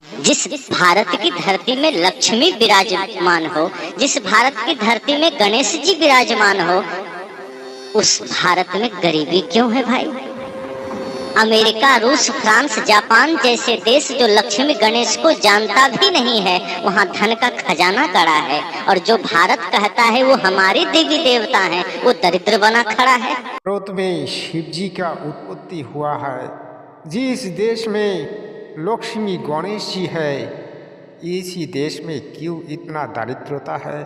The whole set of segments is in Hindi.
जिस भारत की धरती में लक्ष्मी विराजमान हो, जिस भारत की धरती में गणेश जी विराजमान हो, उस भारत में गरीबी क्यों है भाई? अमेरिका, रूस, फ्रांस, जापान जैसे देश जो लक्ष्मी गणेश को जानता भी नहीं है, वहाँ धन का खजाना गड़ा है, और जो भारत कहता है वो हमारे देवी देवता हैं, वो दरिद्र बना खड़ा है। भारत में शिव जी का उत्पत्ति हुआ है। जिस देश में लक्ष्मी गणेश जी है, इसी देश में क्यों इतना दारिद्रता है?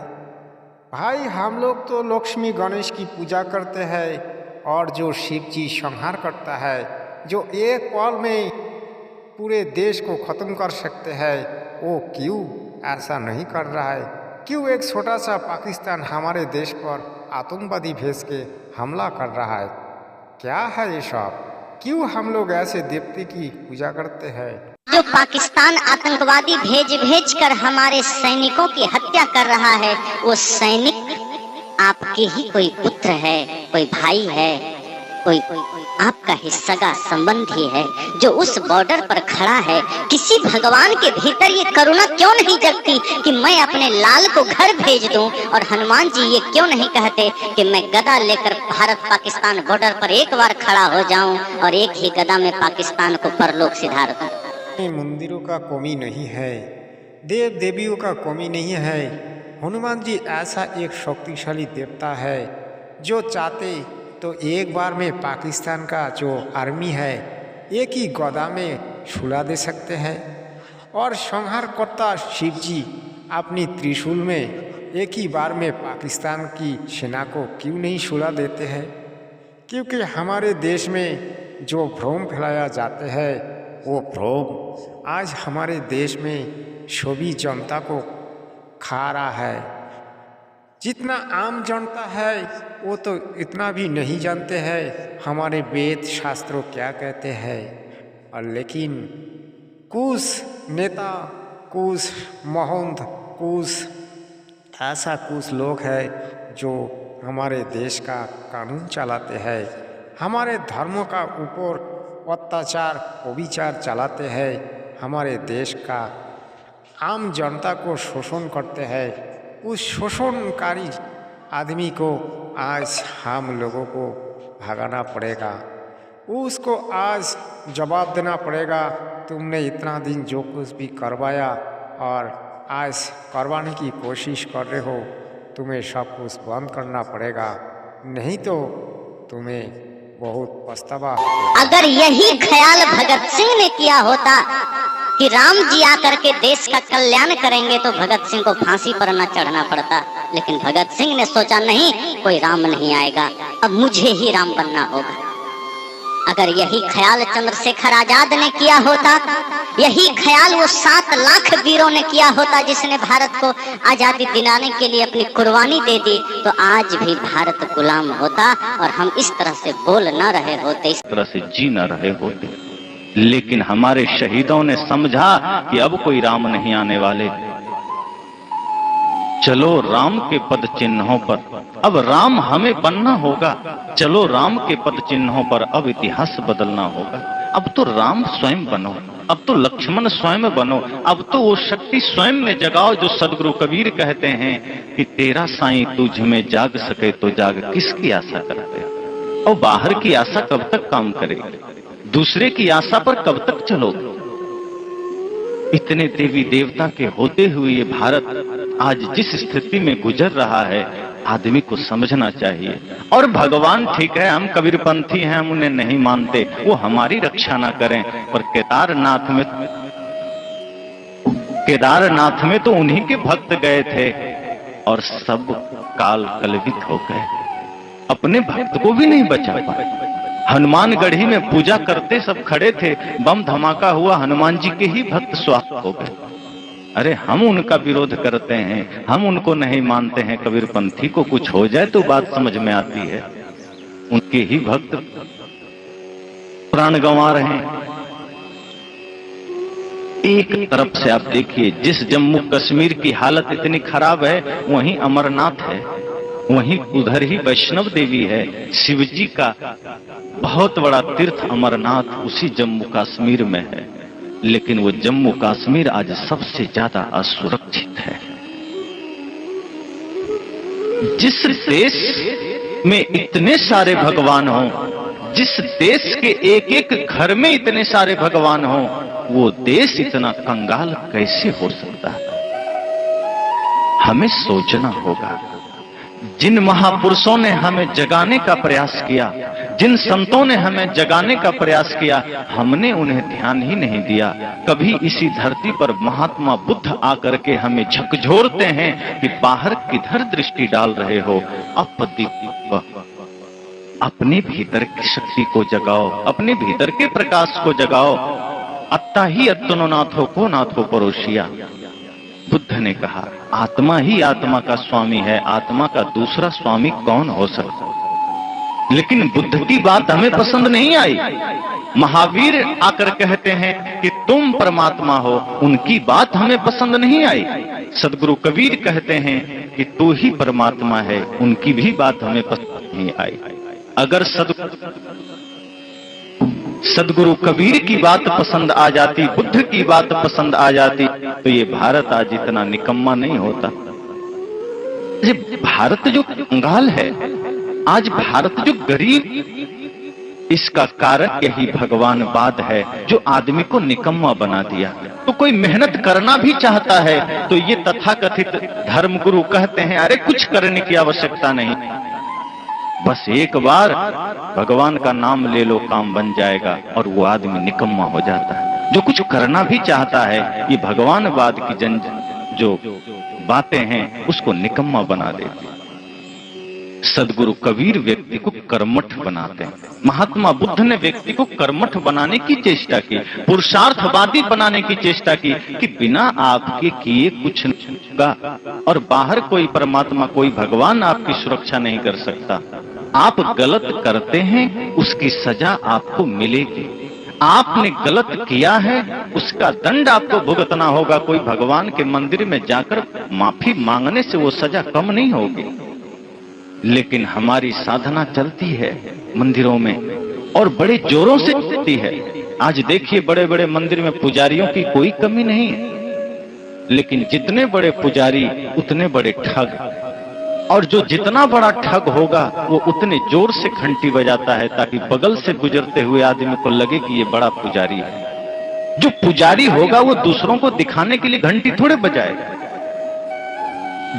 भाई हम लोग तो लक्ष्मी गणेश की पूजा करते हैं, और जो शिव जी संहार करता है, जो एक पल में पूरे देश को ख़त्म कर सकते हैं, वो क्यों ऐसा नहीं कर रहा है? क्यों एक छोटा सा पाकिस्तान हमारे देश पर आतंकवादी भेज के हमला कर रहा है? क्या है ये सब? क्यों हम लोग ऐसे देवते की पूजा करते हैं? जो पाकिस्तान आतंकवादी भेज कर हमारे सैनिकों की हत्या कर रहा है, वो सैनिक आपके ही कोई पुत्र है, कोई भाई है, कोई आपका ही सगा संबंधी है, जो उस बॉर्डर पर खड़ा है। किसी भगवान के भीतर ये करुणा क्यों नहीं जगती कि मैं अपने लाल को घर भेज दूं? और हनुमान जी ये क्यों नहीं कहते कि मैं गदा लेकर भारत पाकिस्तान बॉर्डर पर एक बार खड़ा हो जाऊं और एक ही गदा में पाकिस्तान को परलोक सिधार दूं? मंदिरों का कमी नहीं है, देव देवियों का कमी नहीं है। हनुमान जी ऐसा एक शक्तिशाली देवता है जो चाहते तो एक बार में पाकिस्तान का जो आर्मी है एक ही गदा में सुला दे सकते हैं, और संहारकर्ता शिव जी अपनी त्रिशूल में एक ही बार में पाकिस्तान की सेना को क्यों नहीं सुला देते हैं? क्योंकि हमारे देश में जो भ्रम फैलाया जाते हैं, वो भ्रम आज हमारे देश में सभी जनता को खा रहा है। जितना आम जनता है वो तो इतना भी नहीं जानते हैं हमारे वेद शास्त्रों क्या कहते हैं, और लेकिन कुछ नेता, कुछ महंत, कुछ ऐसा कुछ लोग हैं जो हमारे देश का कानून चलाते हैं, हमारे धर्मों का ऊपर अत्याचार अविचार चलाते हैं, हमारे देश का आम जनता को शोषण करते हैं। उस शोषणकारी आदमी को आज हम लोगों को भगाना पड़ेगा, उसको आज जवाब देना पड़ेगा। तुमने इतना दिन जो कुछ भी करवाया और आज करवाने की कोशिश कर रहे हो, तुम्हें सब कुछ बंद करना पड़ेगा, नहीं तो तुम्हें बहुत पछतावा। अगर यही ख्याल भगत सिंह ने किया होता कि राम जी आकर के देश का कल्याण करेंगे, तो भगत सिंह को फांसी पर न चढ़ना पड़ता। लेकिन भगत सिंह ने सोचा नहीं, कोई राम नहीं आएगा, अब मुझे ही राम बनना होगा। अगर यही ख्याल चंद्रशेखर आजाद ने किया होता, यही ख्याल वो 7 लाख वीरों ने किया होता जिसने भारत को आजादी दिलाने के लिए अपनी कुर्बानी दे दी, तो आज भी भारत गुलाम होता और हम इस तरह से बोल न रहे होते, इस तरह से जी न रहे होते। लेकिन हमारे शहीदों ने समझा कि अब कोई राम नहीं आने वाले, चलो राम के पद चिन्हों पर अब राम हमें बनना होगा, चलो राम के पद चिन्हों पर अब इतिहास बदलना होगा। अब तो राम स्वयं बनो, अब तो लक्ष्मण स्वयं बनो, अब तो वो शक्ति स्वयं में जगाओ जो सदगुरु कबीर कहते हैं कि तेरा साईं तुझ में जाग सके तो जाग, किसकी आशा करते? और बाहर की आशा कब तक काम करेगी? दूसरे की आशा पर कब तक चलोगे? इतने देवी देवता के होते हुए ये भारत आज जिस स्थिति में गुजर रहा है, आदमी को समझना चाहिए। और भगवान ठीक है, हम कबीरपंथी हैं, हम उन्हें नहीं मानते, वो हमारी रक्षा ना करें, पर केदारनाथ में तो उन्हीं के भक्त गए थे और सब काल कलवित हो गए, अपने भक्त को भी नहीं बचा पाए। हनुमानगढ़ी में पूजा करते सब खड़े थे, बम धमाका हुआ, हनुमान जी के ही भक्त स्वाहा हो गए। अरे हम उनका विरोध करते हैं, हम उनको नहीं मानते हैं, कबीरपंथी को कुछ हो जाए तो बात समझ में आती है, उनके ही भक्त प्राण गंवा रहे हैं। एक तरफ से आप देखिए, जिस जम्मू कश्मीर की हालत इतनी खराब है, वहीं अमरनाथ है, वहीं उधर ही वैष्णव देवी है, शिवजी का बहुत बड़ा तीर्थ अमरनाथ उसी जम्मू कश्मीर में है। लेकिन वो जम्मू कश्मीर आज सबसे ज्यादा असुरक्षित है। जिस देश में इतने सारे भगवान हों, जिस देश के एक एक घर में इतने सारे भगवान हों, वो देश इतना कंगाल कैसे हो सकता है? हमें सोचना होगा। जिन महापुरुषों ने हमें जगाने का प्रयास किया, जिन संतों ने हमें जगाने का प्रयास किया, हमने उन्हें ध्यान ही नहीं दिया। कभी इसी धरती पर महात्मा बुद्ध आकर के हमें झकझोरते हैं कि बाहर किधर दृष्टि डाल रहे हो, अपने भीतर की शक्ति को जगाओ, अपने भीतर के प्रकाश को जगाओ। अत्ता ही अत्तनो नाथो को नाथो परोशिया। बुद्ध ने कहा आत्मा ही आत्मा का स्वामी है, आत्मा का दूसरा स्वामी कौन हो सकता? लेकिन बुद्ध की बात हमें पसंद नहीं आई। महावीर आकर कहते हैं कि तुम परमात्मा हो, उनकी बात हमें पसंद नहीं आई। सदगुरु कबीर कहते हैं कि तू ही परमात्मा है, उनकी भी बात हमें पसंद नहीं आई। अगर सदगुरु कबीर की बात पसंद आ जाती, बुद्ध की बात पसंद आ जाती, तो ये भारत आज इतना निकम्मा नहीं होता। ये भारत जो कंगाल है, आज भारत जो गरीब, इसका कारण यही भगवानवाद है जो आदमी को निकम्मा बना दिया। तो कोई मेहनत करना भी चाहता है तो ये तथाकथित धर्मगुरु कहते हैं अरे कुछ करने की आवश्यकता नहीं, बस एक बार भगवान का नाम ले लो काम बन जाएगा, और वो आदमी निकम्मा हो जाता है। जो कुछ करना भी चाहता है, ये भगवानवाद की जो बातें हैं उसको निकम्मा बना देती है। सदगुरु कबीर व्यक्ति को कर्मठ बनाते हैं। महात्मा बुद्ध ने व्यक्ति को कर्मठ बनाने की चेष्टा की, पुरुषार्थवादी बनाने की चेष्टा की कि बिना आपके किए कुछ नहीं होगा, और बाहर कोई परमात्मा, कोई भगवान आपकी सुरक्षा नहीं कर सकता। आप गलत करते हैं, उसकी सजा आपको मिलेगी। आपने गलत किया है, उसका दंड आपको भुगतना होगा। कोई भगवान के मंदिर में जाकर माफी मांगने से वो सजा कम नहीं होगी। लेकिन हमारी साधना चलती है मंदिरों में, और बड़े जोरों से चलती है। आज देखिए बड़े बड़े मंदिर में पुजारियों की कोई कमी नहीं है, लेकिन जितने बड़े पुजारी उतने बड़े ठग, और जो जितना बड़ा ठग होगा वो उतने जोर से घंटी बजाता है ताकि बगल से गुजरते हुए आदमी को लगे कि ये बड़ा पुजारी है। जो पुजारी होगा वो दूसरों को दिखाने के लिए घंटी थोड़े बजाएगा।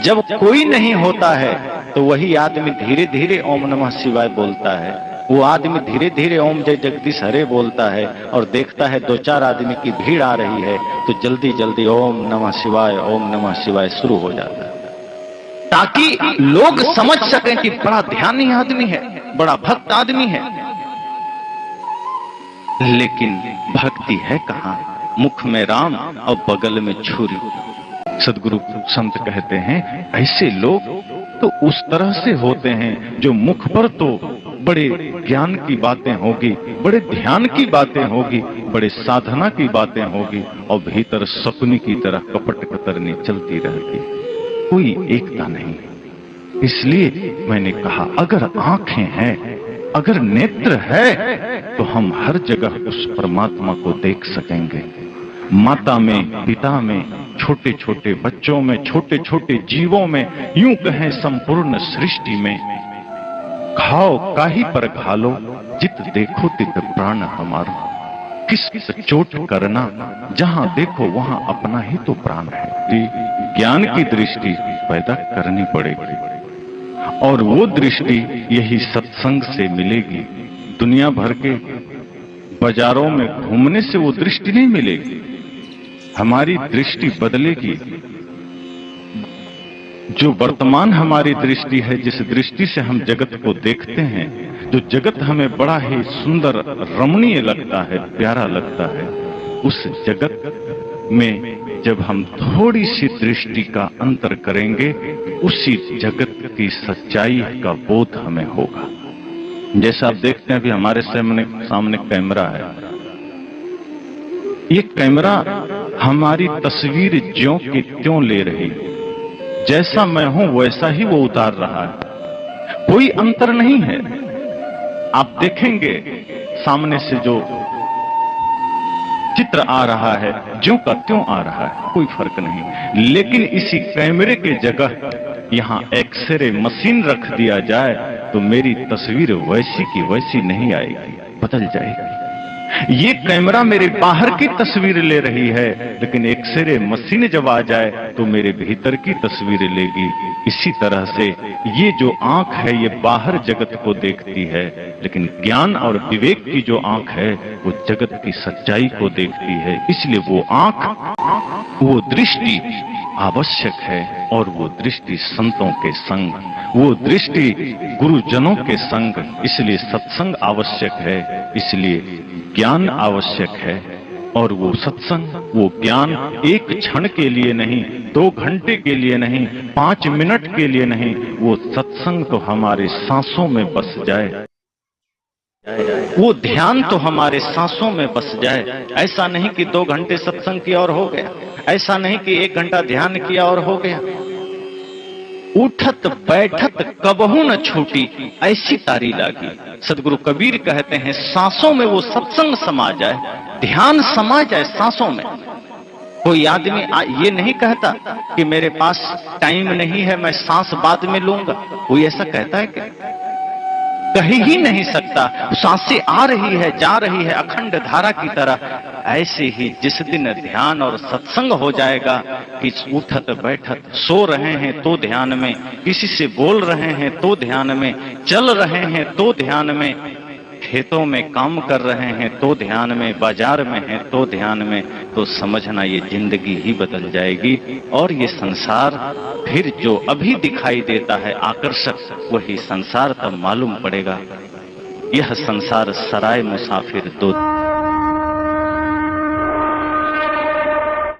जब कोई नहीं होता है तो वही आदमी धीरे धीरे ओम नमः शिवाय बोलता है। वो आदमी धीरे धीरे ओम जय जगदीश हरे बोलता है, और देखता है दो चार आदमी की भीड़ आ रही है तो जल्दी जल्दी ओम नमः शिवाय शुरू हो जाता है, ताकि लोग समझ सकें कि बड़ा ध्यानी आदमी है, बड़ा भक्त आदमी है। लेकिन भक्ति है कहां? मुख में राम और बगल में छुरी। सदगुरु संत कहते हैं ऐसे लोग तो उस तरह से होते हैं जो मुख पर तो बड़े ज्ञान की बातें होगी, बड़े ध्यान की बातें होगी, बड़े साधना की बातें होगी, और भीतर सपनी की तरह कपट कतरनी चलती रहती, कोई एकता नहीं। इसलिए मैंने कहा अगर आंखें हैं, अगर नेत्र है, तो हम हर जगह उस परमात्मा को देख सकेंगे। माता में, पिता में, छोटे छोटे बच्चों में, छोटे छोटे जीवों में, यूं कहें संपूर्ण सृष्टि में। खाओ काही पर घालो, जित देखो तित प्राण हमारो। किस चोट करना, जहां देखो वहां अपना ही तो प्राण है। ज्ञान की दृष्टि पैदा करनी पड़ेगी, और वो दृष्टि यही सत्संग से मिलेगी। दुनिया भर के बाजारों में घूमने से वो दृष्टि नहीं मिलेगी। हमारी दृष्टि बदलेगी। जो वर्तमान हमारी दृष्टि है, जिस दृष्टि से हम जगत को देखते हैं, जो जगत हमें बड़ा ही सुंदर रमणीय लगता है, प्यारा लगता है, उस जगत में जब हम थोड़ी सी दृष्टि का अंतर करेंगे, उसी जगत की सच्चाई का बोध हमें होगा। जैसा आप देखते हैं अभी हमारे सामने कैमरा है। ये कैमरा हमारी तस्वीर ज्यों की त्यों ले रही, जैसा मैं हूं वैसा ही वो उतार रहा है, कोई अंतर नहीं है। आप देखेंगे सामने से जो चित्र आ रहा है, ज्यों का त्यों आ रहा है, कोई फर्क नहीं। लेकिन इसी कैमरे के जगह यहाँ एक्सरे मशीन रख दिया जाए तो मेरी तस्वीर वैसी की वैसी नहीं आएगी, बदल जाएगी। ये कैमरा मेरे बाहर की तस्वीर ले रही है, लेकिन एक्सरे मशीन जब आ जाए तो मेरे भीतर की तस्वीर लेगी। इसी तरह से ये जो आंख है ये बाहर जगत को देखती है, लेकिन ज्ञान और विवेक की जो आंख है वो जगत की सच्चाई को देखती है। इसलिए वो आंख, वो दृष्टि आवश्यक है, और वो दृष्टि संतों के संग, वो दृष्टि गुरुजनों के संग। इसलिए सत्संग आवश्यक है, इसलिए ज्ञान आवश्यक है। और वो सत्संग, वो ज्ञान एक क्षण के लिए नहीं, 2 घंटे के लिए नहीं, 5 मिनट के लिए नहीं, वो सत्संग तो हमारे सांसों में बस जाए, वो ध्यान तो हमारे सांसों में बस जाए। ऐसा नहीं कि 2 घंटे सत्संग किया और हो गया, ऐसा नहीं कि 1 घंटा ध्यान किया और हो गया। उठत बैठत कबहू न छूटी, ऐसी तारी लागी। सदगुरु कबीर कहते हैं सांसों में वो सत्संग समा जाए, ध्यान समा जाए सांसों में। कोई आदमी ये नहीं कहता कि मेरे पास टाइम नहीं है, मैं सांस बाद में लूंगा। कोई ऐसा कहता है क्या? कह ही नहीं सकता। सांसें आ रही है, जा रही है, अखंड धारा की तरह। ऐसे ही जिस दिन ध्यान और सत्संग हो जाएगा कि उठत बैठत, सो रहे हैं तो ध्यान में, किसी से बोल रहे हैं तो ध्यान में, चल रहे हैं तो ध्यान में, खेतों में काम कर रहे हैं तो ध्यान में, बाजार में हैं तो ध्यान में, तो समझना ये जिंदगी ही बदल जाएगी। और ये संसार फिर जो अभी दिखाई देता है आकर्षक, वही संसार तब मालूम पड़ेगा। यह संसार सराय मुसाफिर दो